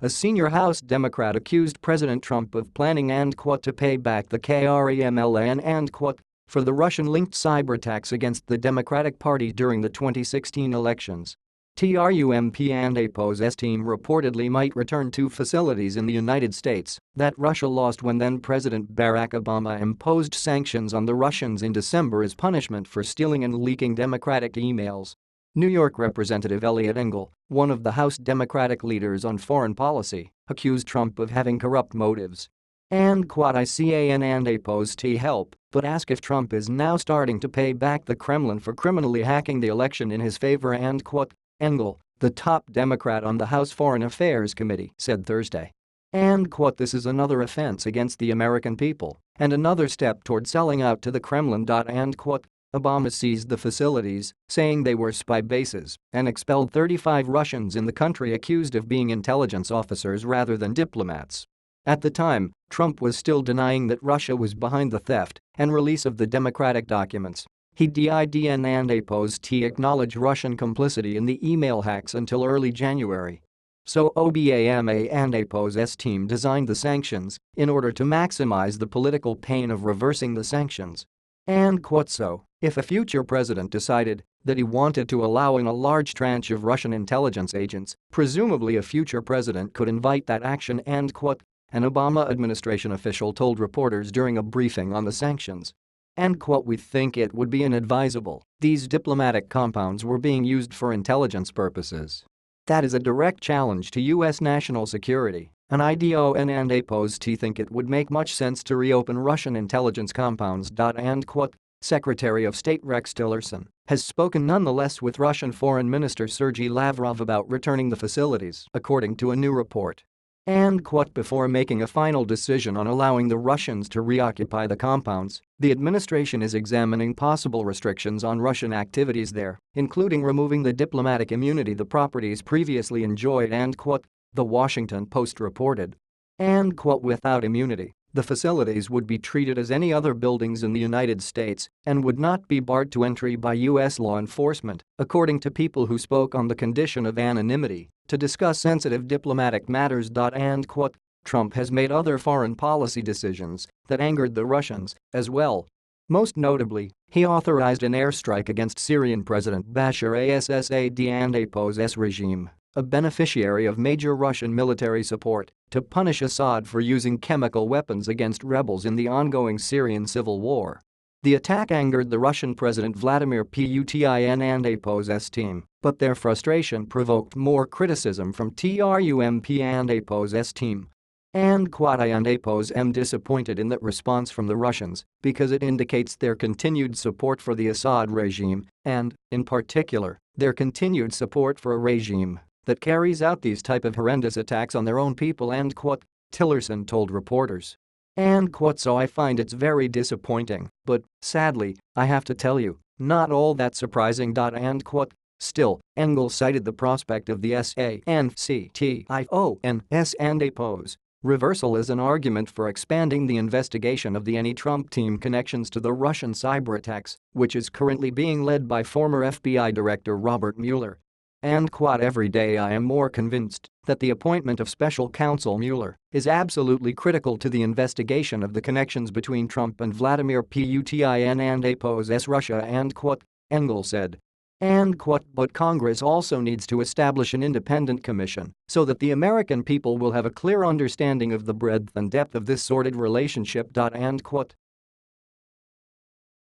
a senior House Democrat accused President Trump of planning to pay back the Kremlin for the Russian-linked cyberattacks against the Democratic Party during the 2016 elections. Trump and APO's team reportedly might return to facilities in the United States that Russia lost when then-President Barack Obama imposed sanctions on the Russians in December as punishment for stealing and leaking Democratic emails. New York Representative Eliot Engel, one of the House Democratic leaders on foreign policy, accused Trump of having corrupt motives. I can and APO's help, but ask if Trump is now starting to pay back the Kremlin for criminally hacking the election in his favor . Engel, the top Democrat on the House Foreign Affairs Committee, said Thursday. This is another offense against the American people and another step toward selling out to the Kremlin. Obama seized the facilities, saying they were spy bases, and expelled 35 Russians in the country accused of being intelligence officers rather than diplomats. At the time, Trump was still denying that Russia was behind the theft and release of the Democratic documents. He didn't acknowledge Russian complicity in the email hacks until early January. So Obama and APO's team designed the sanctions in order to maximize the political pain of reversing the sanctions. So, if a future president decided that he wanted to allow in a large tranche of Russian intelligence agents, presumably a future president could invite that action. An Obama administration official told reporters during a briefing on the sanctions. We think it would be inadvisable. These diplomatic compounds were being used for intelligence purposes. That is a direct challenge to U.S. national security, and IDON and APO's think it would make much sense to reopen Russian intelligence compounds. Secretary of State Rex Tillerson has spoken nonetheless with Russian Foreign Minister Sergei Lavrov about returning the facilities, according to a new report. Before making a final decision on allowing the Russians to reoccupy the compounds, the administration is examining possible restrictions on Russian activities there, including removing the diplomatic immunity the properties previously enjoyed. The Washington Post reported. Without immunity, the facilities would be treated as any other buildings in the United States and would not be barred to entry by U.S. law enforcement, according to people who spoke on the condition of anonymity to discuss sensitive diplomatic matters. Trump has made other foreign policy decisions that angered the Russians as well. Most notably, he authorized an airstrike against Syrian President Bashar al-Assad and APO's regime, a beneficiary of major Russian military support, to punish Assad for using chemical weapons against rebels in the ongoing Syrian civil war. The attack angered the Russian President Vladimir Putin and APO's team, but their frustration provoked more criticism from Trump and APO's team. I and APO's disappointed in that response from the Russians because it indicates their continued support for the Assad regime and, in particular, their continued support for a regime that carries out these type of horrendous attacks on their own people. Tillerson told reporters. So I find it's very disappointing, but, sadly, I have to tell you, not all that surprising. Still, Engel cited the prospect of the sanctions and APO's reversal as an argument for expanding the investigation of the Trump team connections to the Russian cyberattacks, which is currently being led by former FBI Director Robert Mueller. Every day I am more convinced that the appointment of Special Counsel Mueller is absolutely critical to the investigation of the connections between Trump and Vladimir Putin and APO's Russia. Engel said. But Congress also needs to establish an independent commission so that the American people will have a clear understanding of the breadth and depth of this sordid relationship.